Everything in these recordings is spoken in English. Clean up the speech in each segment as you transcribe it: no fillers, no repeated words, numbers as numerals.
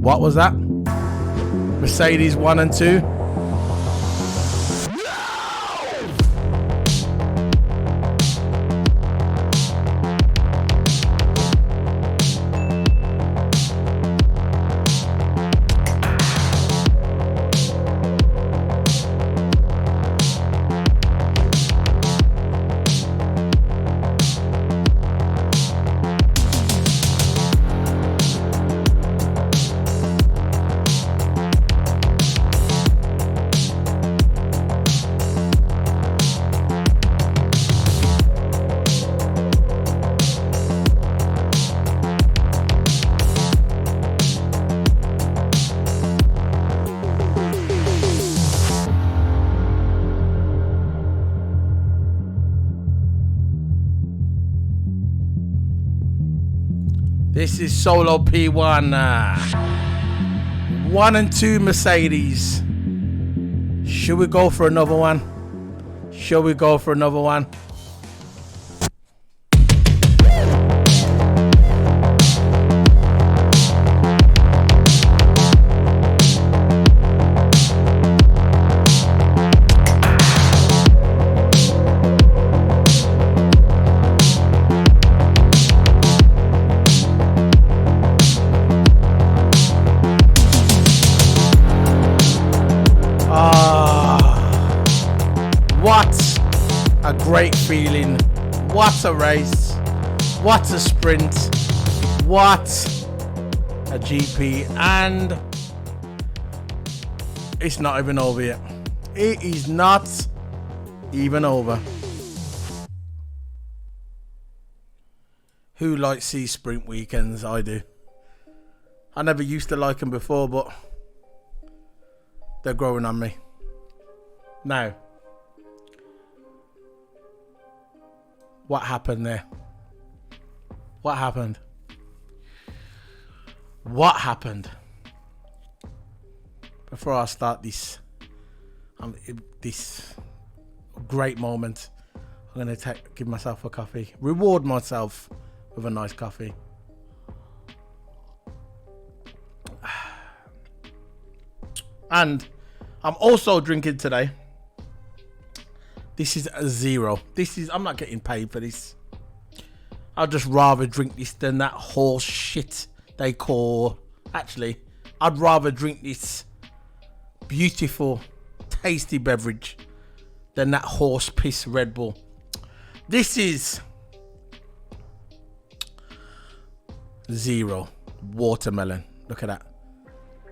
What was that? Mercedes 1 and 2. This is Solo P1. 1 and 2 Mercedes. Should we go for another one? Shall we go for another one? Great feeling. What a race. What a sprint. What a GP. And it's not even over yet. It is not even over. Who likes these sprint weekends? I do. I never used to like them before, but they're growing on me. Now, what happened there? What happened? What happened? Before I start this great moment, I'm going to give myself a coffee. Reward myself with a nice coffee. And I'm also drinking today. This is a zero. I'm not getting paid for this. I'd just rather drink this than that horse shit they call. Actually, I'd rather drink this beautiful, tasty beverage than that horse piss Red Bull. This is zero watermelon. Look at that.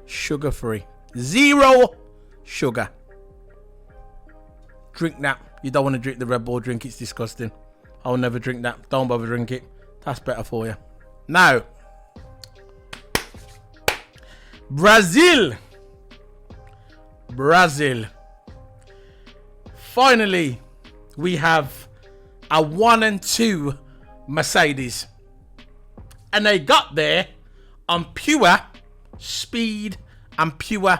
Sugar free. Zero sugar. Drink that. You don't want to drink the Red Bull drink. It's disgusting. I'll never drink that. Don't bother drink it. That's better for you. Now, Brazil. Finally, we have a 1 and 2 Mercedes. And they got there on pure speed and pure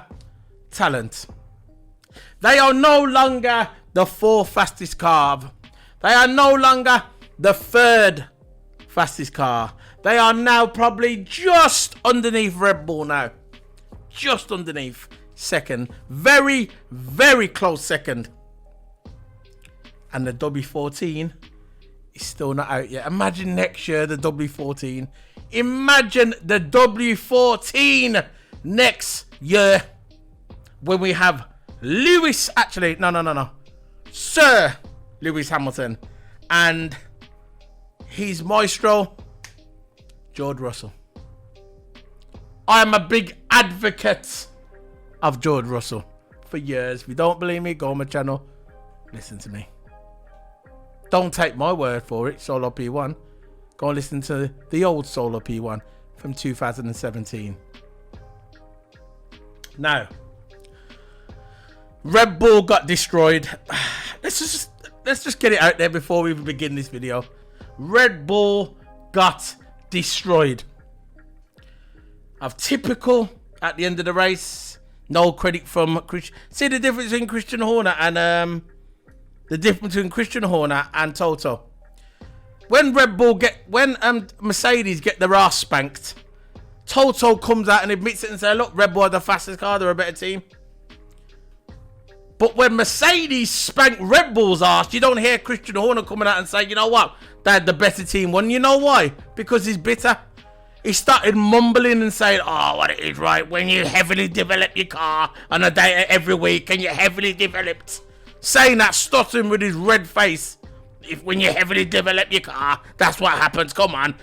talent. They are no longer the 4th fastest car. They are no longer the 3rd fastest car. They are now probably just underneath Red Bull now. Just underneath. Second. Very, very close second. And the W14 is still not out yet. Imagine next year the W14. Imagine the W14 next year when we have Lewis, actually, no. Sir Lewis Hamilton and his maestro, George Russell. I am a big advocate of George Russell for years. If you don't believe me, go on my channel. Listen to me. Don't take my word for it, Solo P1. Go and listen to the old Solo P1 from 2017. Now, Red Bull got destroyed. Let's just get it out there before we even begin this video. Red Bull got destroyed. Of typical at the end of the race. No credit from Christian. See the difference between Christian Horner and Toto. When Mercedes get their ass spanked, Toto comes out and admits it and says, look, Red Bull are the fastest car, they're a better team. But when Mercedes spank Red Bull's ass, you don't hear Christian Horner coming out and say, you know what, they're the better team one. You know why? Because he's bitter. He started mumbling and saying, oh, what it is, right? When you heavily develop your car on a day every week and you're heavily developed. Saying that, stuttering with his red face. When you heavily develop your car, that's what happens. Come on.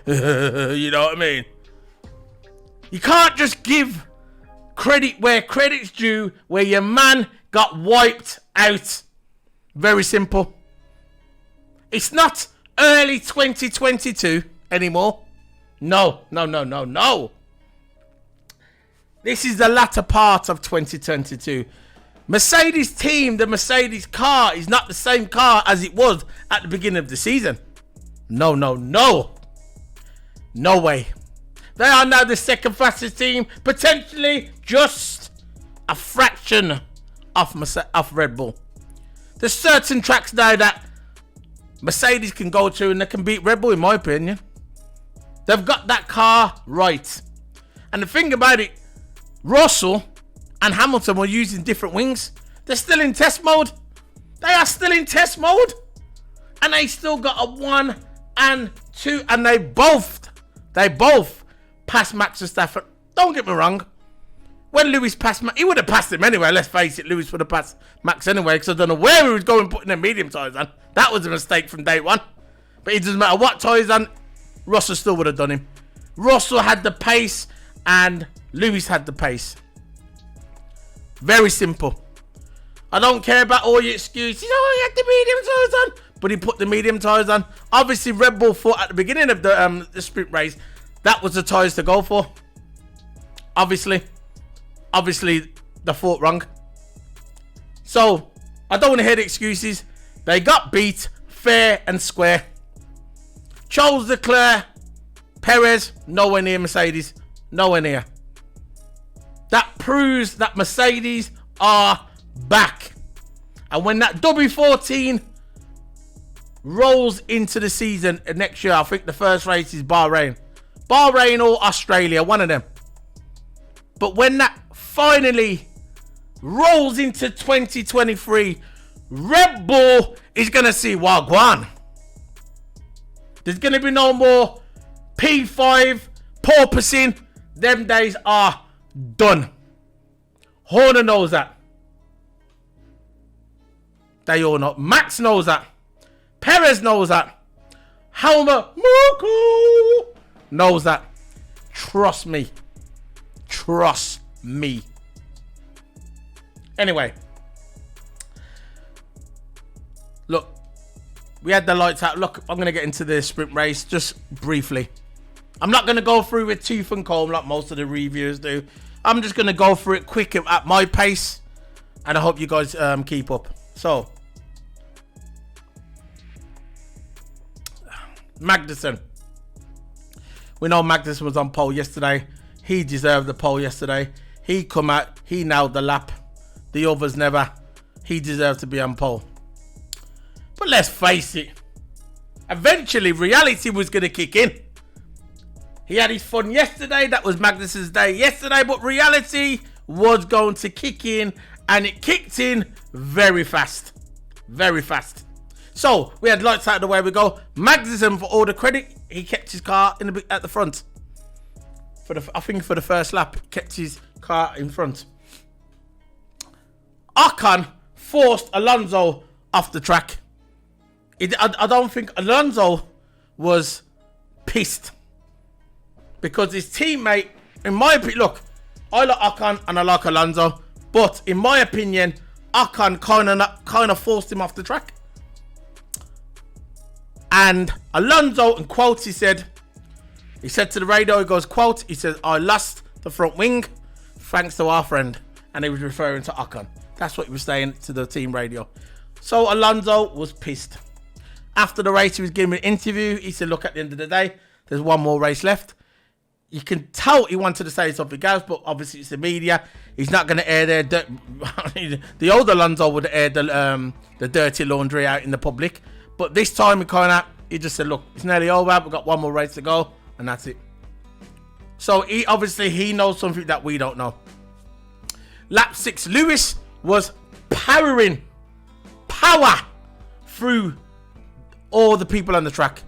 You know what I mean? You can't just give credit where credit's due, where your man got wiped out. Very simple. It's not early 2022 anymore. No. This is the latter part of 2022. Mercedes team, the Mercedes car is not the same car as it was at the beginning of the season. No. No way. They are now the second fastest team, potentially just a fraction of Red Bull. There's certain tracks now that Mercedes can go to and they can beat Red Bull, in my opinion. They've got that car right. And the thing about it, Russell and Hamilton were using different wings. They're still in test mode. They are still in test mode. And they still got a 1 and 2. And they both passed Max Verstappen. Don't get me wrong. When Lewis passed Max, he would have passed him anyway. Let's face it, Lewis would have passed Max anyway. Because I don't know where he was going putting the medium tyres on. That was a mistake from day one. But it doesn't matter what tyres on. Russell still would have done him. Russell had the pace and Lewis had the pace. Very simple. I don't care about all your excuses. Oh, he had the medium tyres on. But he put the medium tyres on. Obviously, Red Bull thought at the beginning of the sprint race, that was the tyres to go for. Obviously, they thought wrong. So, I don't want to hear the excuses. They got beat fair and square. Charles Leclerc, Perez, nowhere near Mercedes. Nowhere near. That proves that Mercedes are back. And when that W14 rolls into the season next year, I think the first race is Bahrain. Bahrain or Australia, one of them. But when that finally rolls into 2023, Red Bull is going to see Wagwan. There's going to be no more P5 porpoising. Them days are done. Horner knows that. They all know. Max knows that. Perez knows that. Helmut Marko knows that. Trust me. Anyway. Look. We had the lights out. Look, I'm going to get into the sprint race just briefly. I'm not going to go through with tooth and comb like most of the reviewers do. I'm just going to go through it quick at my pace. And I hope you guys keep up. So. Magnussen. We know Magnussen was on pole yesterday. He deserved the pole yesterday. He come out. He nailed the lap. The others never. He deserved to be on pole. But let's face it. Eventually, reality was going to kick in. He had his fun yesterday. That was Magnussen's day yesterday. But reality was going to kick in. And it kicked in very fast. Very fast. So, we had lights out of the way we go. Magnussen, for all the credit, he kept his car at the front. I think for the first lap, kept his car in front. Ocon forced Alonso off the track. I don't think Alonso was pissed. Because his teammate, in my opinion, look, I like Ocon and I like Alonso. But in my opinion, Ocon kind of forced him off the track. And Alonso, in quotes, he said to the radio, he goes, quote, he says, I lost the front wing thanks to our friend. And he was referring to Ocon. That's what he was saying to the team radio. So Alonso was pissed. After the race, he was giving an interview. He said, look, at the end of the day, there's one more race left. You can tell he wanted to say something else, but obviously it's the media. He's not going to air their the old Alonso would air the dirty laundry out in the public. But this time he just said, look, it's nearly over. We've got one more race to go, and that's it. So he knows something that we don't know. Lap 6, Lewis was power through all the people on the track.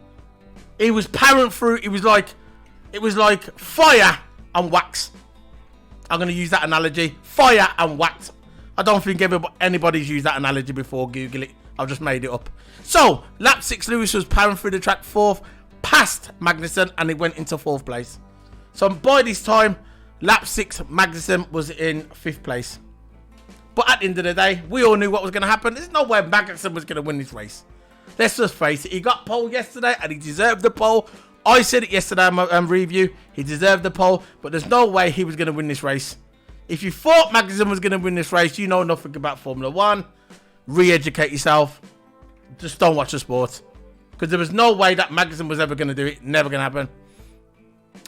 He was powering through. It was like fire and wax. I'm going to use that analogy. Fire and wax. I don't think anybody's used that analogy before. Google it. I've just made it up. So, lap 6, Lewis was powering through the track 4th, past Magnussen, and he went into 4th place. So, by this time, lap 6, Magnussen was in 5th place. But at the end of the day, we all knew what was going to happen. There's no way Magnussen was going to win this race. Let's just face it. He got pole yesterday, and he deserved the pole. I said it yesterday in my review. He deserved the pole, but there's no way he was going to win this race. If you thought Magnussen was going to win this race, you know nothing about Formula 1. Re-educate yourself. Just don't watch the sport. Because there was no way that Magnussen was ever going to do it. Never going to happen.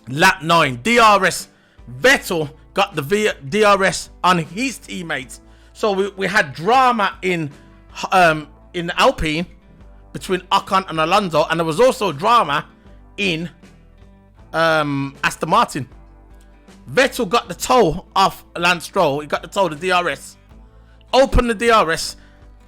Lap 9. DRS. Vettel got the DRS on his teammates. So we had drama in Alpine between Ocon and Alonso. And there was also drama in Aston Martin. Vettel got the toe off Lance Stroll. He got the toe, the DRS. Opened the DRS.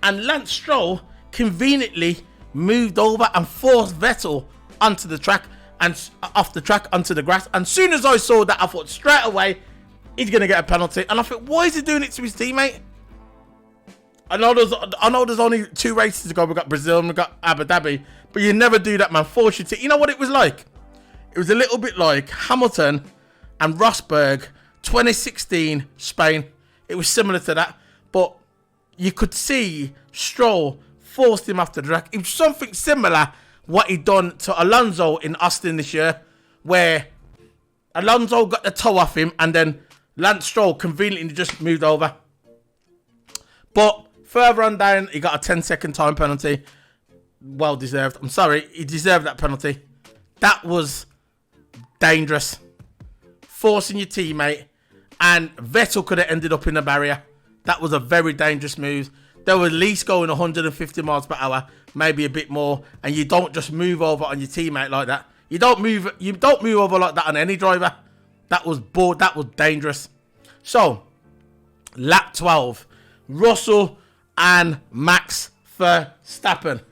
And Lance Stroll conveniently moved over and forced Vettel onto the track and off the track onto the grass. And as soon as I saw that, I thought straight away, he's going to get a penalty. And I thought, why is he doing it to his teammate? I know there's only 2 races to go. We've got Brazil and we've got Abu Dhabi. But you never do that, man. Force you to. You know what it was like? It was a little bit like Hamilton and Rosberg 2016 Spain. It was similar to that. But you could see Stroll forced him off the track. It was something similar what he'd done to Alonso in Austin this year, where Alonso got the toe off him and then Lance Stroll conveniently just moved over. But further on down, he got a 10-second time penalty. Well deserved. I'm sorry, he deserved that penalty. That was dangerous. Forcing your teammate, and Vettel could have ended up in the barrier. That was a very dangerous move. They were at least going 150 miles per hour, maybe a bit more, and you don't just move over on your teammate like that. You don't move over like that on any driver. That was dangerous. So, lap 12, Russell and Max Verstappen.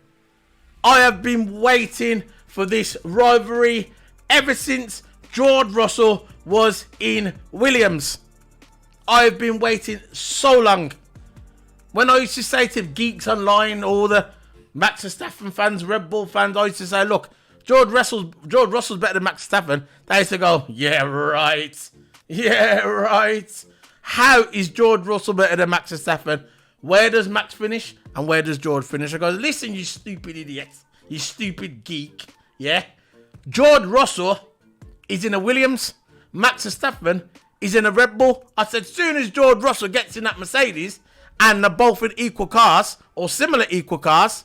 I have been waiting for this rivalry ever since George Russell was in Williams. I've been waiting so long. When I used to say to geeks online, all the Max Verstappen fans, Red Bull fans, I used to say, look, George Russell's better than Max Verstappen. They used to go, yeah, right. Yeah, right. How is George Russell better than Max Verstappen? Where does Max finish and where does George finish? I go, listen, you stupid idiot. You stupid geek. Yeah? George Russell is in a Williams. Max Verstappen is in a Red Bull. I said, as soon as George Russell gets in that Mercedes and they're both in equal cars or similar equal cars,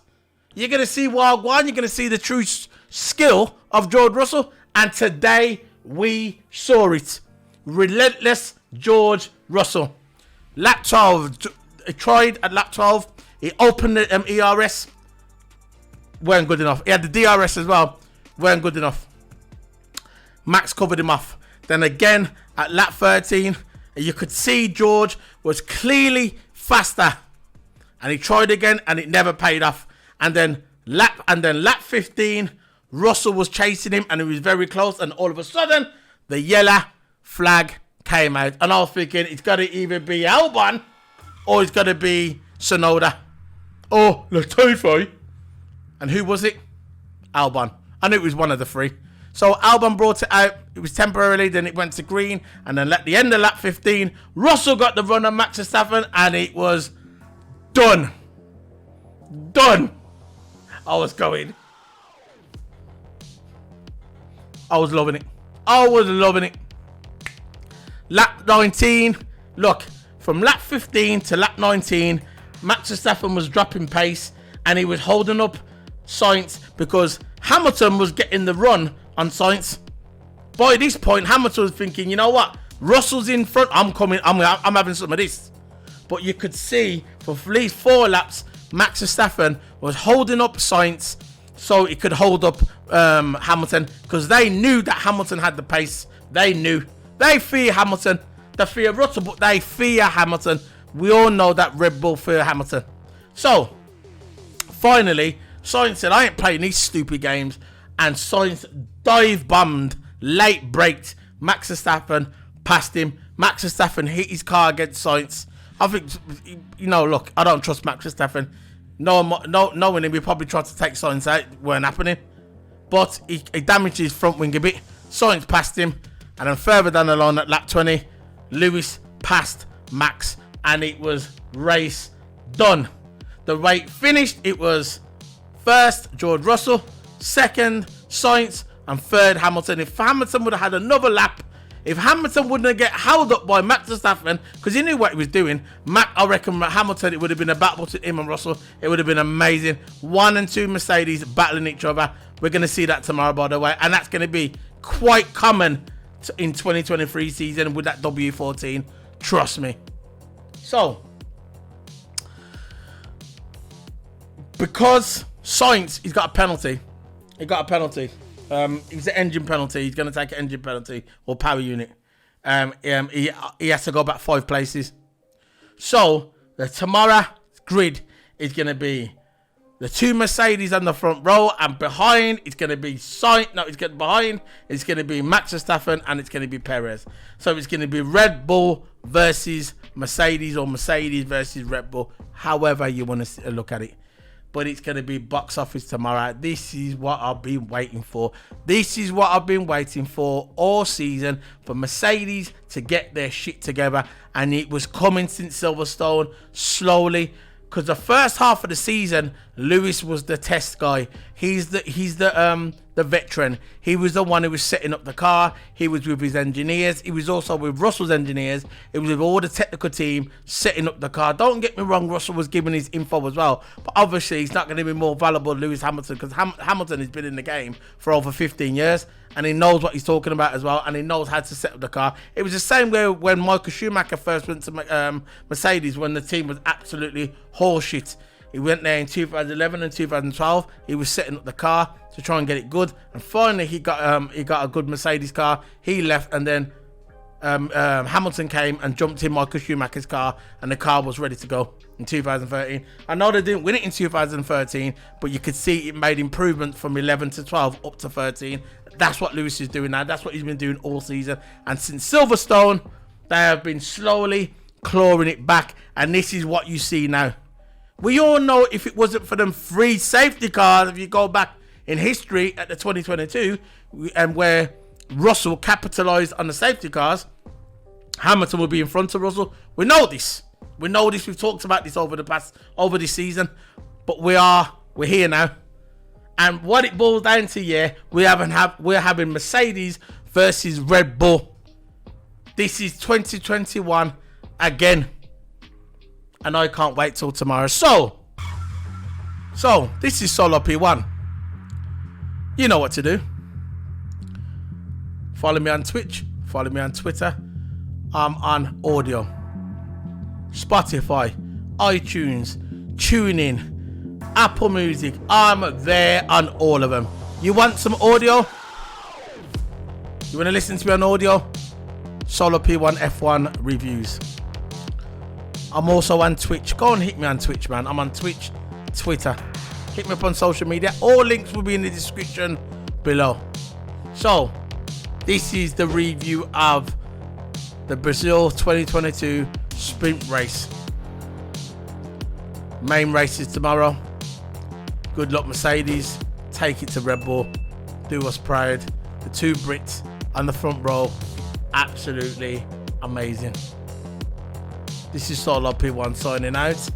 you're going to see Wild One. You're going to see the true skill of George Russell. And today we saw it. Relentless George Russell. Lap 12. He tried at lap 12. He opened the ERS. Weren't good enough. He had the DRS as well. Weren't good enough. Max covered him off. Then again at lap 13, you could see George was clearly faster. And he tried again and it never paid off. And then lap 15, Russell was chasing him and he was very close. And all of a sudden, the yellow flag came out. And I was thinking it's got to either be Albon or it's got to be Tsunoda or Latifi. And who was it? Albon. I knew it was one of the three. So Albon brought it out. It was temporarily, then it went to green. And then at the end of lap 15, Russell got the run on Max Verstappen and it was done. Done. I was going. I was loving it. I was loving it. Lap 19. Look, from lap 15 to lap 19, Max Verstappen was dropping pace and he was holding up Sainz because Hamilton was getting the run on Sainz. By this point, Hamilton was thinking, you know what? Russell's in front. I'm coming. I'm having some of this. But you could see for at least 4 laps, Max Verstappen was holding up Sainz. so it could hold up Hamilton, because they knew that Hamilton had the pace. They knew. They fear Hamilton. They fear Russell, but they fear Hamilton. We all know that Red Bull fear Hamilton. So, finally, Sainz said, I ain't playing these stupid games. And Sainz dive bombed, late braked. Max Verstappen passed him. Max Verstappen hit his car against Sainz. I think, you know, look, I don't trust Max Verstappen. Knowing him, we probably tried to take Sainz out. It weren't happening. But he damaged his front wing a bit. Sainz passed him. And then further down the line at lap 20, Lewis passed Max. And it was race done. The way it finished, it was first, George Russell. Second, Sainz. And third, Hamilton. If Hamilton would have had another lap, if Hamilton wouldn't get held up by Max Verstappen, because he knew what he was doing, I reckon Hamilton, it would have been a battle to him and Russell. It would have been amazing. 1 and 2 Mercedes battling each other. We're going to see that tomorrow, by the way. And that's going to be quite common in 2023 season with that W14. Trust me. So, because Sainz, he's got a penalty. He got a penalty. It was an engine penalty. He's going to take an engine penalty or power unit. He has to go back 5 places. So the tomorrow grid is going to be the 2 Mercedes on the front row, and behind it's going to be Sainz. No, it's going behind. It's going to be Max Verstappen, and it's going to be Perez. So it's going to be Red Bull versus Mercedes, or Mercedes versus Red Bull. However you want to look at it. But it's going to be box office tomorrow. This is what I've been waiting for. This is what I've been waiting for all season, for Mercedes to get their shit together. And it was coming since Silverstone, slowly. Because the first half of the season, Lewis was the test guy. He's the veteran. He was the one who was setting up the car. He was with his engineers. He was also with Russell's engineers. It was with all the technical team setting up the car. Don't get me wrong, Russell was giving his info as well. But obviously, he's not going to be more valuable than Lewis Hamilton, because Hamilton has been in the game for over 15 years. And he knows what he's talking about as well. And he knows how to set up the car. It was the same way when Michael Schumacher first went to Mercedes, when the team was absolutely horseshit. He went there in 2011 and 2012. He was setting up the car to try and get it good. And finally, he got a good Mercedes car. He left, and then Hamilton came and jumped in Michael Schumacher's car, and the car was ready to go in 2013. I know they didn't win it in 2013, but you could see it made improvement from 11 to 12 up to 13. That's what Lewis is doing now. That's what he's been doing all season. And since Silverstone, they have been slowly clawing it back. And this is what you see now. We all know if it wasn't for them 3 safety cars, if you go back in history at the 2022, and where Russell capitalised on the safety cars, Hamilton will be in front of Russell. We know this. We know this. We've talked about this over this season. But we're here now. And what it boils down to, we're having Mercedes versus Red Bull. This is 2021 again. And I can't wait till tomorrow. So this is Solo P1. You know what to do. Follow me on Twitch. Follow me on Twitter. I'm on audio. Spotify, iTunes, TuneIn, Apple Music. I'm there on all of them. You want some audio? You want to listen to me on audio? Solo P1 F1 reviews. I'm also on Twitch. Go and hit me on Twitch, man. I'm on Twitch, Twitter. Hit me up on social media. All links will be in the description below. So, this is the review of the Brazil 2022 sprint race. Main race is tomorrow. Good luck, Mercedes. Take it to Red Bull. Do us proud. The 2 Brits on the front row. Absolutely amazing. This is Solo P1 signing out.